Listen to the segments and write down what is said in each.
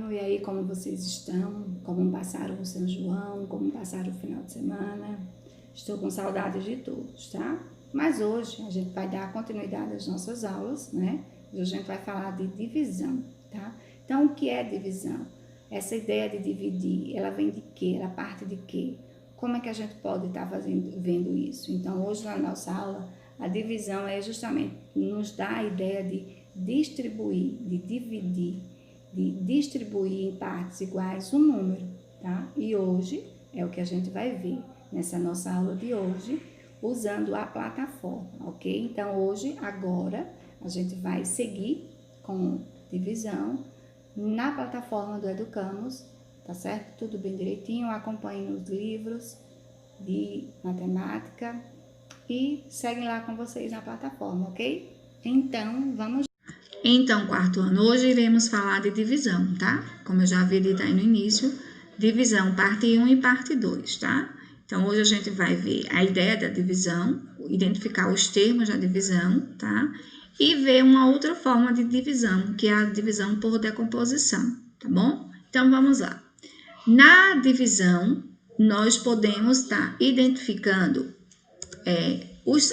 E aí, como vocês estão? Como passaram o São João? Como passaram o final de semana? Estou com saudades de todos, tá? Mas hoje a gente vai dar continuidade às nossas aulas, né? Hoje a gente vai falar de divisão, tá? Então, o que é divisão? Essa ideia de dividir, ela vem de quê? Ela parte de quê? Como é que a gente pode estar vendo isso? Então, hoje na nossa aula, a divisão é justamente nos dar a ideia de distribuir, de dividir, de distribuir em partes iguais um número, tá? E hoje é o que a gente vai ver nessa nossa aula de hoje, usando a plataforma, ok? Então, hoje, agora, a gente vai seguir com divisão na plataforma do Educamos, tá certo? Tudo bem direitinho, acompanhe nos livros de matemática e seguem lá com vocês na plataforma, ok? Então, vamos. Então, quarto ano, hoje iremos falar de divisão, tá? Como eu já havia dito aí no início, divisão parte 1 e parte 2, tá? Então, hoje a gente vai ver a ideia da divisão, identificar os termos da divisão, tá? E ver uma outra forma de divisão, que é a divisão por decomposição, tá bom? Então, vamos lá. Na divisão, nós podemos estar identificando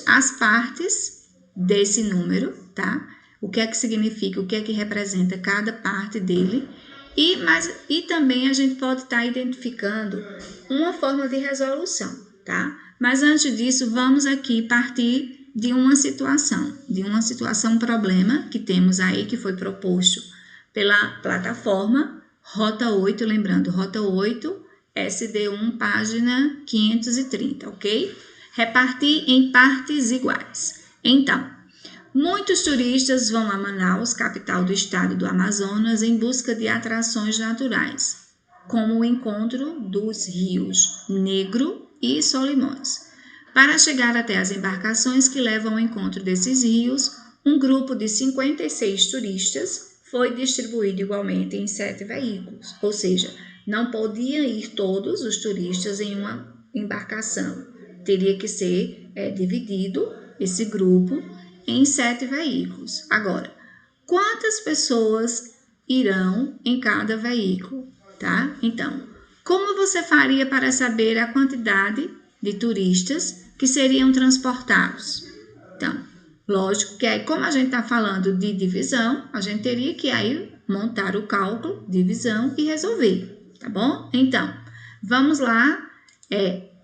as partes desse número, tá? O que é que significa, o que é que representa cada parte dele. E também a gente pode estar identificando uma forma de resolução, tá? Mas antes disso, vamos aqui partir de uma situação, problema que temos aí, que foi proposto pela plataforma Rota 8, lembrando, Rota 8, SD1, página 530, ok? Repartir em partes iguais. Então, muitos turistas vão a Manaus, capital do estado do Amazonas, em busca de atrações naturais, como o encontro dos rios Negro e Solimões. Para chegar até as embarcações que levam ao encontro desses rios, um grupo de 56 turistas foi distribuído igualmente em 7 veículos, ou seja, não podiam ir todos os turistas em uma embarcação. Teria que ser dividido esse grupo em 7 veículos. Agora, quantas pessoas irão em cada veículo, tá? Então, como você faria para saber a quantidade de turistas que seriam transportados? Então, lógico que aí, como a gente está falando de divisão, a gente teria que aí montar o cálculo, divisão e resolver, tá bom? Então, vamos lá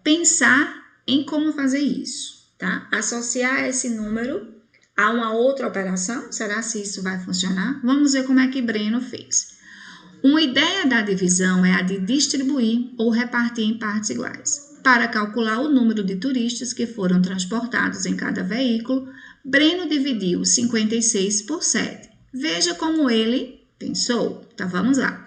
pensar em como fazer isso, tá? Associar esse número a uma outra operação, será se isso vai funcionar? Vamos ver como é que Breno fez. Uma ideia da divisão é a de distribuir ou repartir em partes iguais. Para calcular o número de turistas que foram transportados em cada veículo, Breno dividiu 56 por 7. Veja como ele pensou. Então, vamos lá.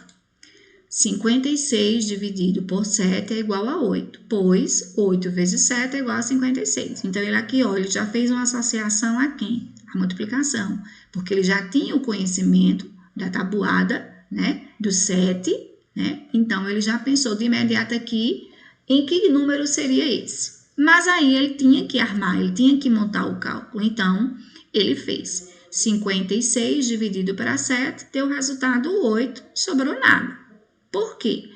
56 dividido por 7 é igual a 8, pois 8 vezes 7 é igual a 56. Então, ele aqui, ó, ele já fez uma associação a quem? A multiplicação, porque ele já tinha o conhecimento da tabuada, né, do 7, né? Então, ele já pensou de imediato aqui em que número seria esse. Mas aí, ele tinha que armar, ele tinha que montar o cálculo. Então, ele fez 56 dividido para 7, deu o resultado 8, sobrou nada. Por quê?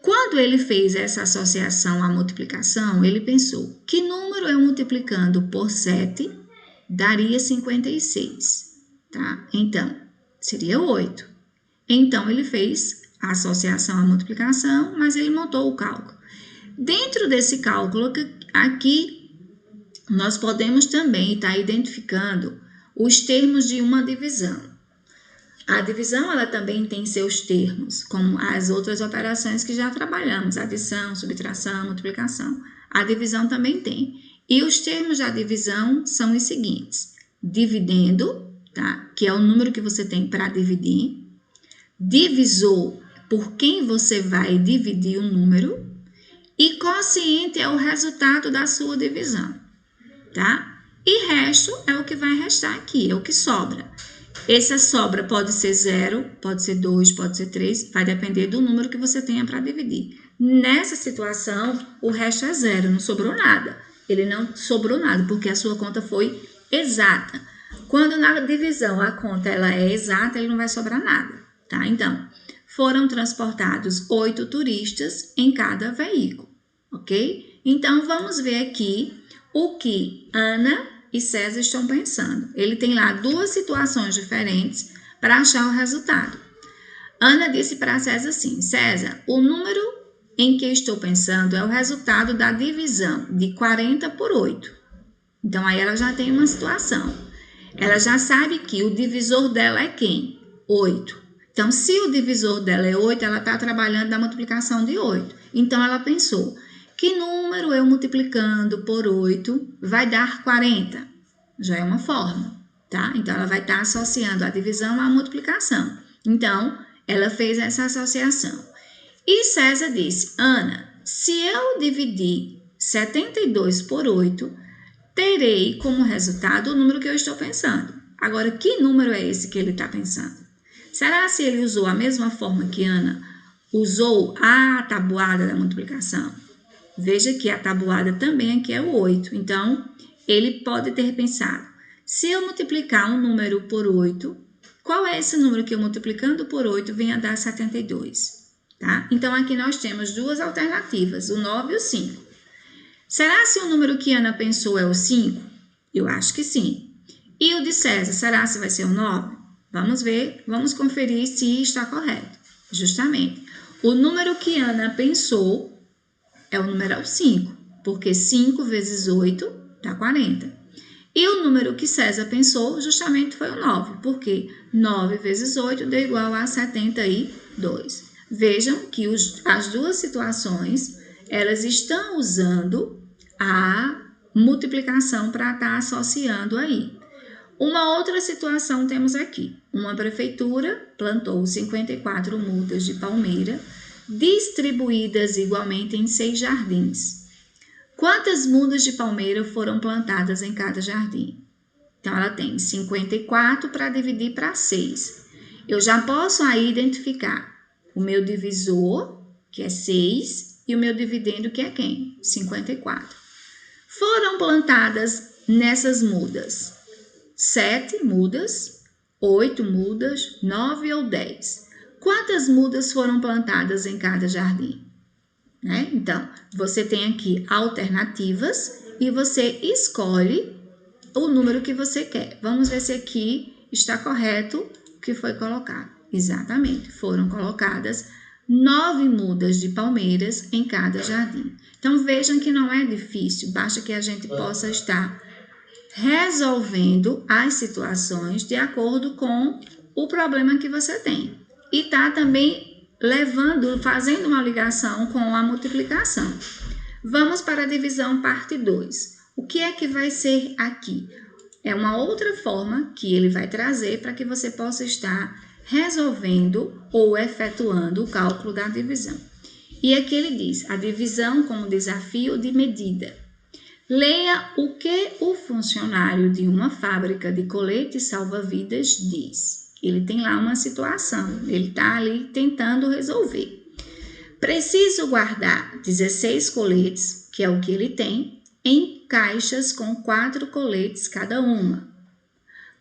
Quando ele fez essa associação à multiplicação, ele pensou, que número eu multiplicando por 7 daria 56, tá? Então, seria 8. Então, ele fez a associação à multiplicação, mas ele montou o cálculo. Dentro desse cálculo, aqui, nós podemos também estar identificando os termos de uma divisão. A divisão, ela também tem seus termos, como as outras operações que já trabalhamos, adição, subtração, multiplicação. A divisão também tem. E os termos da divisão são os seguintes. Dividendo, tá? Que é o número que você tem para dividir. Divisor, por quem você vai dividir o número. E quociente é o resultado da sua divisão. tá? E resto é o que vai restar aqui, é o que sobra. Essa sobra pode ser 0, pode ser 2, pode ser 3, vai depender do número que você tenha para dividir. Nessa situação, o resto é 0, não sobrou nada. Ele não sobrou nada, porque a sua conta foi exata. Quando na divisão a conta ela é exata, ele não vai sobrar nada, tá? Então, foram transportados 8 turistas em cada veículo, ok? Então, vamos ver aqui o que Ana e César estão pensando. Ele tem lá 2 situações diferentes para achar o resultado. Ana disse para César assim: César, o número em que estou pensando é o resultado da divisão de 40 por 8. Então, aí ela já tem uma situação. Ela já sabe que o divisor dela é quem? 8. Então, se o divisor dela é 8, ela está trabalhando na multiplicação de 8. Então, ela pensou: que número eu multiplicando por 8 vai dar 40? Já é uma forma, tá? Então, ela vai estar associando a divisão à multiplicação. Então, ela fez essa associação. E César disse: Ana, se eu dividir 72 por 8, terei como resultado o número que eu estou pensando. Agora, que número é esse que ele está pensando? Será se ele usou a mesma forma que Ana usou a tabuada da multiplicação? Veja que a tabuada também aqui é o 8. Então, ele pode ter pensado: se eu multiplicar um número por 8, qual é esse número que eu multiplicando por 8 vem a dar 72? Tá? Então, aqui nós temos 2 alternativas, o 9 e o 5. Será se o número que Ana pensou é o 5? Eu acho que sim. E o de César, será se vai ser o 9? Vamos ver, vamos conferir se está correto. Justamente, o número que Ana pensou é o numeral 5, porque 5 vezes 8 dá 40. E o número que César pensou justamente foi o 9, porque 9 vezes 8 deu igual a 72. Vejam que as 2 situações, elas estão usando a multiplicação para estar associando aí. Uma outra situação temos aqui. Uma prefeitura plantou 54 mudas de palmeira, distribuídas igualmente em 6 jardins. Quantas mudas de palmeira foram plantadas em cada jardim? Então, ela tem 54 para dividir para 6. Eu já posso aí identificar o meu divisor, que é 6, e o meu dividendo, que é quem? 54. Foram plantadas nessas mudas 7 mudas, 8 mudas, 9 ou 10. Quantas mudas foram plantadas em cada jardim? Né? Então, você tem aqui alternativas e você escolhe o número que você quer. Vamos ver se aqui está correto o que foi colocado. Exatamente, foram colocadas 9 mudas de palmeiras em cada jardim. Então, vejam que não é difícil, basta que a gente possa estar resolvendo as situações de acordo com o problema que você tem. E tá também fazendo uma ligação com a multiplicação. Vamos para a divisão parte 2. O que é que vai ser aqui? É uma outra forma que ele vai trazer para que você possa estar resolvendo ou efetuando o cálculo da divisão. E aqui ele diz: a divisão como desafio de medida. Leia o que o funcionário de uma fábrica de coletes salva-vidas diz. Ele tem lá uma situação, ele está ali tentando resolver. Preciso guardar 16 coletes, que é o que ele tem, em caixas com 4 coletes cada uma.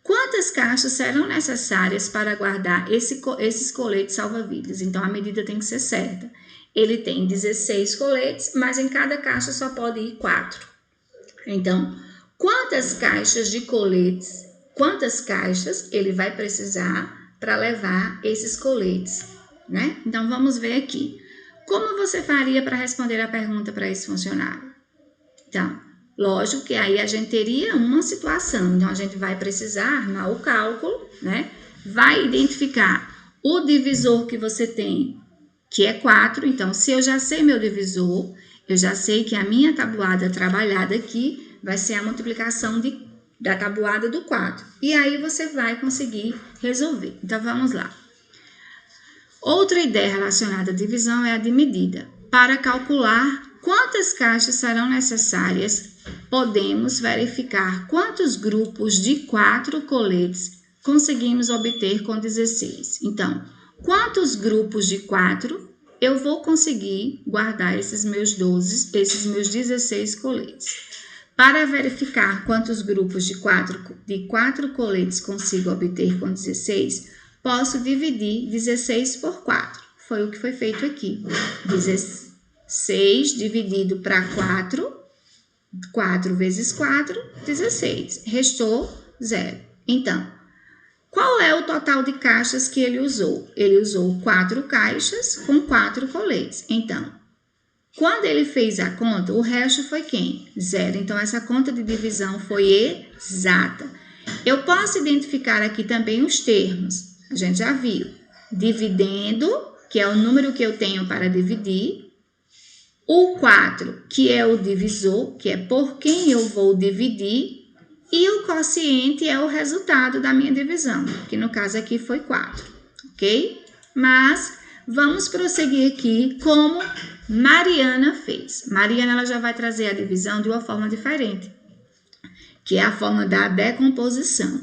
Quantas caixas serão necessárias para guardar esses coletes salva-vidas? Então, a medida tem que ser certa. Ele tem 16 coletes, mas em cada caixa só pode ir 4. Então, quantas caixas de coletes, quantas caixas ele vai precisar para levar esses coletes, né? Então, vamos ver aqui. Como você faria para responder a pergunta para esse funcionário? Então, lógico que aí a gente teria uma situação, então a gente vai precisar armar o cálculo, né? Vai identificar o divisor que você tem, que é 4, então se eu já sei meu divisor, eu já sei que a minha tabuada trabalhada aqui vai ser a multiplicação da tabuada do 4. E aí você vai conseguir resolver. Então, vamos lá. Outra ideia relacionada à divisão é a de medida. Para calcular quantas caixas serão necessárias? Podemos verificar quantos grupos de 4 coletes conseguimos obter com 16. Então, quantos grupos de 4 eu vou conseguir guardar esses meus 16 coletes? Para verificar quantos grupos de 4 coletes consigo obter com 16, posso dividir 16 por 4. Foi o que foi feito aqui. 16 dividido para 4, 4 vezes 4, 16. Restou 0. Então, qual é o total de caixas que ele usou? Ele usou 4 caixas com 4 coletes. Então, quando ele fez a conta, o resto foi quem? 0. Então, essa conta de divisão foi exata. Eu posso identificar aqui também os termos. A gente já viu. Dividendo, que é o número que eu tenho para dividir. O 4, que é o divisor, que é por quem eu vou dividir. E o quociente é o resultado da minha divisão, que no caso aqui foi 4, ok? Mas vamos prosseguir aqui como Mariana fez. Mariana ela já vai trazer a divisão de uma forma diferente, que é a forma da decomposição.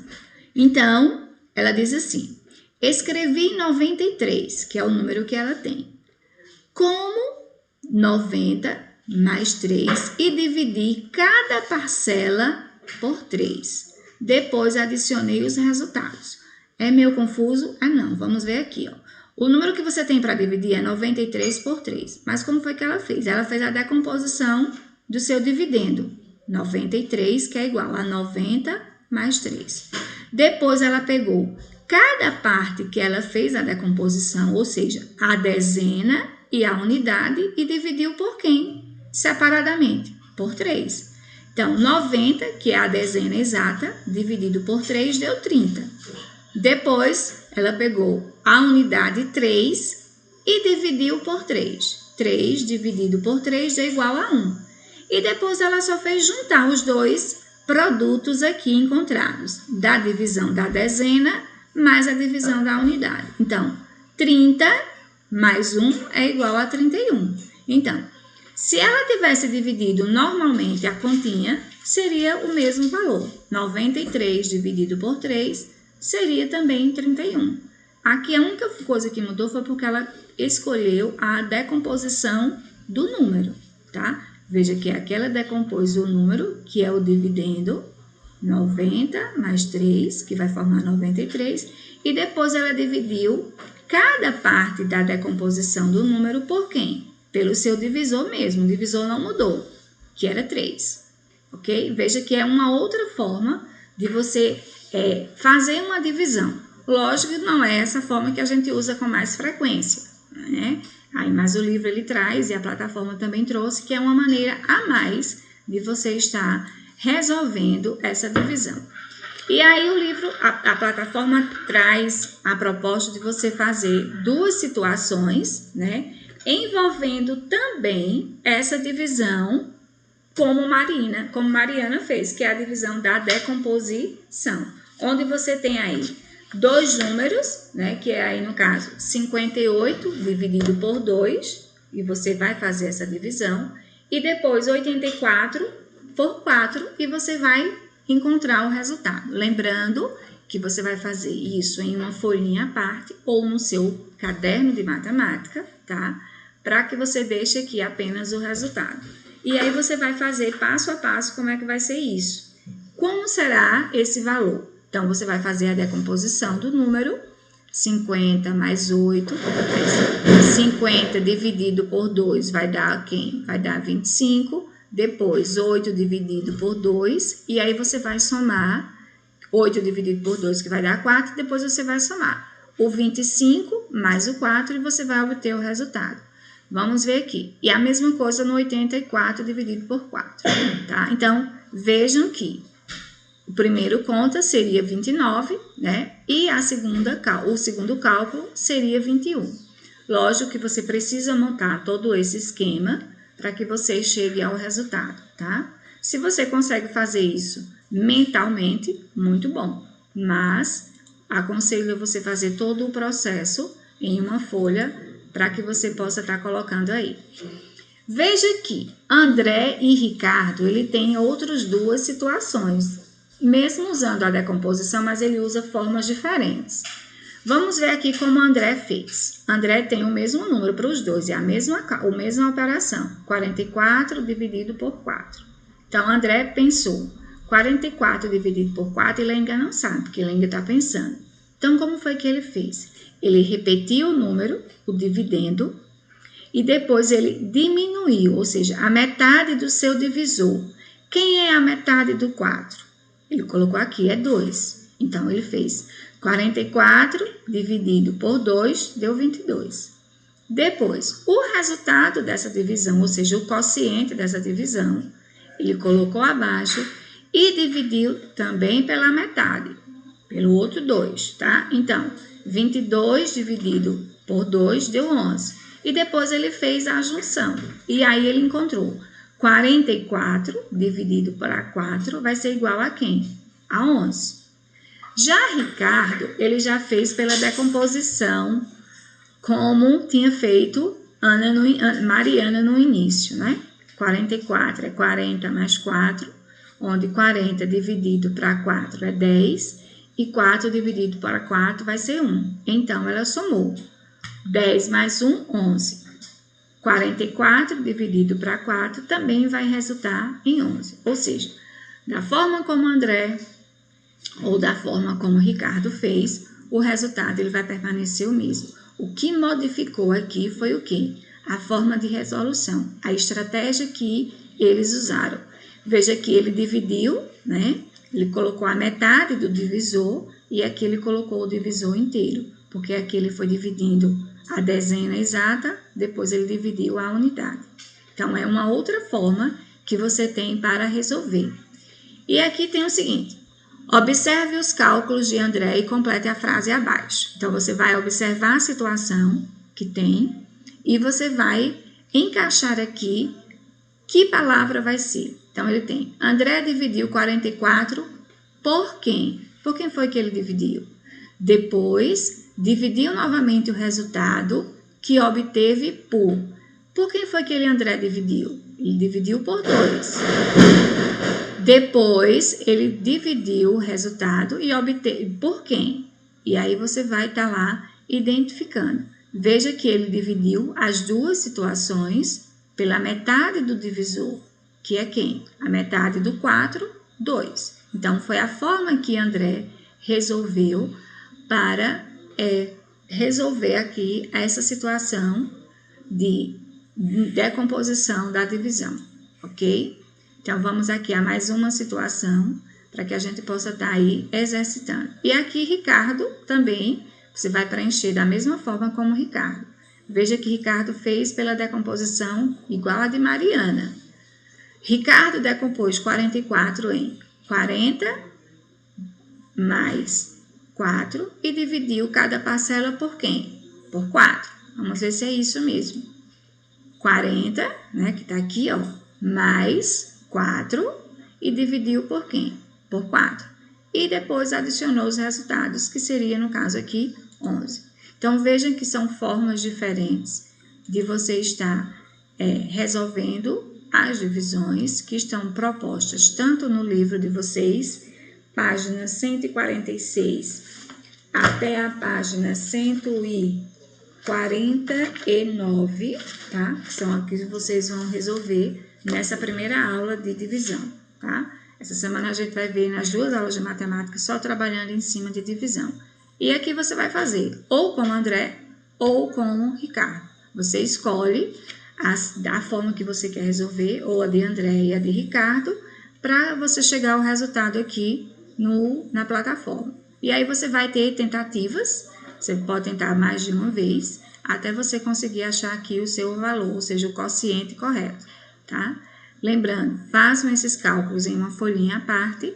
Então, ela diz assim, escrevi 93, que é o número que ela tem, como 90 mais 3 e dividi cada parcela por 3. Depois adicionei os resultados. É meio confuso? Ah, não. Vamos ver aqui, ó. O número que você tem para dividir é 93 por 3. Mas como foi que ela fez? Ela fez a decomposição do seu dividendo. 93, que é igual a 90 mais 3. Depois ela pegou cada parte que ela fez a decomposição, ou seja, a dezena e a unidade, e dividiu por quem? Separadamente, por 3. Então, 90, que é a dezena exata, dividido por 3, deu 30. Depois, ela pegou a unidade 3 e dividiu por 3. 3 dividido por 3 é igual a 1. E depois, ela só fez juntar os dois produtos aqui encontrados, da divisão da dezena mais a divisão da unidade. Então, 30 mais 1 é igual a 31. Então, se ela tivesse dividido normalmente a continha, seria o mesmo valor. 93 dividido por 3 seria também 31. Aqui a única coisa que mudou foi porque ela escolheu a decomposição do número, tá? Veja que aqui ela decompôs o número, que é o dividendo, 90 mais 3, que vai formar 93, e depois ela dividiu cada parte da decomposição do número por quem? Pelo seu divisor mesmo, o divisor não mudou, que era 3, ok? Veja que é uma outra forma de você fazer uma divisão. Lógico que não é essa forma que a gente usa com mais frequência, né? Aí, mas o livro ele traz, e a plataforma também trouxe, que é uma maneira a mais de você estar resolvendo essa divisão. E aí o livro, a plataforma traz a proposta de você fazer 2 situações, né? Envolvendo também essa divisão como Mariana fez, que é a divisão da decomposição, onde você tem aí 2 números, né, que é aí no caso 58 dividido por 2, e você vai fazer essa divisão, e depois 84 por 4, e você vai encontrar o resultado. Lembrando que você vai fazer isso em uma folhinha à parte ou no seu caderno de matemática, tá? Para que você deixe aqui apenas o resultado. E aí você vai fazer passo a passo como é que vai ser isso. Como será esse valor? Então, você vai fazer a decomposição do número, 50 mais 8, 50 dividido por 2 vai dar quem? Vai dar 25, depois 8 dividido por 2, e aí você vai somar 8 dividido por 2, que vai dar 4, depois você vai somar o 25 mais o 4 e você vai obter o resultado. Vamos ver aqui. E a mesma coisa no 84 dividido por 4, tá? Então, vejam que o primeiro conta seria 29, né? E o segundo cálculo seria 21. Lógico que você precisa montar todo esse esquema para que você chegue ao resultado, tá? Se você consegue fazer isso mentalmente, muito bom. Mas aconselho você fazer todo o processo em uma folha para que você possa estar colocando aí. Veja que André e Ricardo, ele tem outras duas situações, mesmo usando a decomposição, mas ele usa formas diferentes. Vamos ver aqui como André fez. André tem o mesmo número para os dois, é a mesma operação, 44 dividido por 4. Então, André pensou 44 dividido por 4 e Lenga não sabe, porque Lenga está pensando. Então, como foi que ele fez? Ele repetiu o número, o dividendo, e depois ele diminuiu, ou seja, a metade do seu divisor. Quem é a metade do 4? Ele colocou aqui, é 2. Então, ele fez 44 dividido por 2 deu 22. Depois, o resultado dessa divisão, ou seja, o quociente dessa divisão, ele colocou abaixo e dividiu também pela metade, pelo outro 2, tá? Então, 22 dividido por 2 deu 11. E depois ele fez a junção. E aí ele encontrou 44 dividido por 4 vai ser igual a quem? A 11. Já Ricardo, ele já fez pela decomposição, como tinha feito Mariana no início, né? 44 é 40 mais 4, onde 40 dividido para 4 é 10, e 4 dividido para 4 vai ser 1. Então, ela somou 10 mais 1, 11. 44 dividido para 4 também vai resultar em 11. Ou seja, da forma como André ou da forma como Ricardo fez, o resultado ele vai permanecer o mesmo. O que modificou aqui foi o quê? A forma de resolução, a estratégia que eles usaram. Veja que ele dividiu, né? Ele colocou a metade do divisor e aqui ele colocou o divisor inteiro, porque aqui ele foi dividindo a dezena exata, depois ele dividiu a unidade. Então, é uma outra forma que você tem para resolver. E aqui tem o seguinte: observe os cálculos de André e complete a frase abaixo. Então, você vai observar a situação que tem e você vai encaixar aqui que palavra vai ser. Então, ele tem, André dividiu 44 por quem? Por quem foi que ele dividiu? Depois, dividiu novamente o resultado que obteve por. Por quem foi que André dividiu? Ele dividiu por 2. Depois, ele dividiu o resultado e obteve por quem? E aí, você vai estar lá identificando. Veja que ele dividiu as duas situações pela metade do divisor, que é quem? A metade do 4, 2. Então, foi a forma que André resolveu para resolver aqui essa situação de decomposição da divisão, ok? Então, vamos aqui a mais uma situação para que a gente possa estar aí exercitando. E aqui, Ricardo também, você vai preencher da mesma forma como Ricardo. Veja que Ricardo fez pela decomposição igual a de Mariana. Ricardo decompôs 44 em 40 mais 4 e dividiu cada parcela por quem? Por 4. Vamos ver se é isso mesmo. 40, né, que está aqui, ó, mais 4 e dividiu por quem? Por 4. E depois adicionou os resultados, que seria, no caso aqui, 11. Então, vejam que são formas diferentes de você estar resolvendo as divisões que estão propostas tanto no livro de vocês, página 146 até a página 149, tá? Que são aqui que vocês vão resolver nessa primeira aula de divisão, tá? Essa semana a gente vai ver nas duas aulas de matemática só trabalhando em cima de divisão. E aqui você vai fazer ou como André ou como Ricardo. Você escolhe a forma que você quer resolver, ou a de André e a de Ricardo, para você chegar ao resultado aqui na plataforma. E aí você vai ter tentativas, você pode tentar mais de uma vez, até você conseguir achar aqui o seu valor, ou seja, o quociente correto, tá? Lembrando, façam esses cálculos em uma folhinha à parte,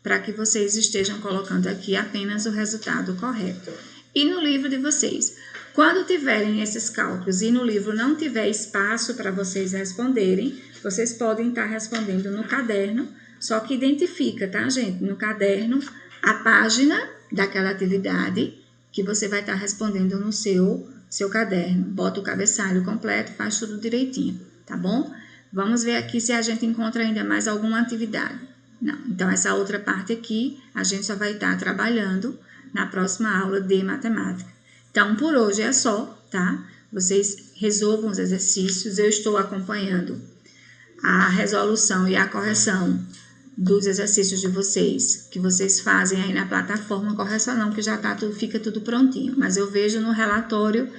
para que vocês estejam colocando aqui apenas o resultado correto. E no livro de vocês, quando tiverem esses cálculos e no livro não tiver espaço para vocês responderem, vocês podem estar respondendo no caderno, só que identifica, tá, gente? No caderno, a página daquela atividade que você vai estar respondendo no seu caderno. Bota o cabeçalho completo, faz tudo direitinho, tá bom? Vamos ver aqui se a gente encontra ainda mais alguma atividade. Não, então essa outra parte aqui a gente só vai estar trabalhando na próxima aula de matemática. Então, por hoje é só, tá? Vocês resolvam os exercícios, eu estou acompanhando a resolução e a correção dos exercícios de vocês, que vocês fazem aí na plataforma. Correção não, que já tá tudo, fica tudo prontinho, mas eu vejo no relatório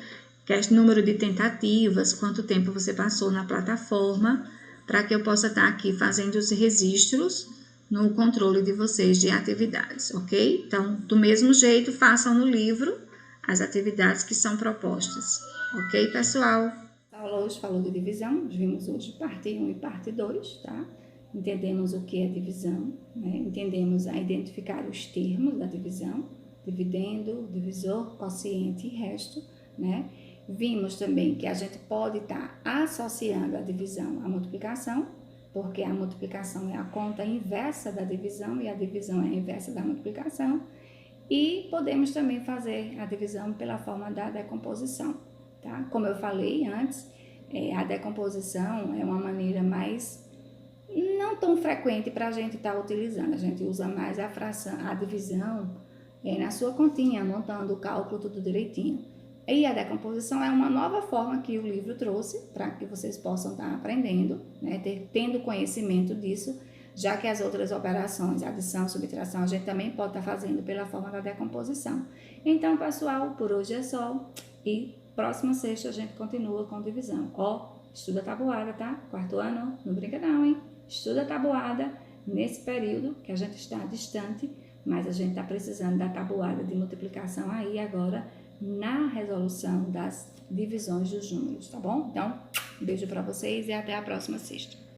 que é o número de tentativas, quanto tempo você passou na plataforma, para que eu possa estar aqui fazendo os registros no controle de vocês de atividades, ok? Então, do mesmo jeito, façam no livro as atividades que são propostas, ok, pessoal? A aula hoje falou de divisão, vimos hoje parte 1 e parte 2, tá? Entendemos o que é divisão, né? Entendemos a identificar os termos da divisão, dividendo, divisor, quociente e resto, né? Vimos também que a gente pode estar associando a divisão à multiplicação, porque a multiplicação é a conta inversa da divisão e a divisão é a inversa da multiplicação. E podemos também fazer a divisão pela forma da decomposição, tá? Como eu falei antes, a decomposição é uma maneira mais não tão frequente para a gente estar utilizando. A gente usa mais a fração, a divisão na sua continha, montando o cálculo tudo direitinho. E a decomposição é uma nova forma que o livro trouxe para que vocês possam estar aprendendo, né, tendo conhecimento disso, já que as outras operações, adição, subtração, a gente também pode estar fazendo pela forma da decomposição. Então, pessoal, por hoje é só. E próxima sexta a gente continua com divisão. Ó, estuda a tabuada, tá? 4º ano, não brinca não, hein? Estuda a tabuada nesse período que a gente está distante, mas a gente está precisando da tabuada de multiplicação aí agora na resolução das divisões dos números, tá bom? Então, um beijo para vocês e até a próxima sexta.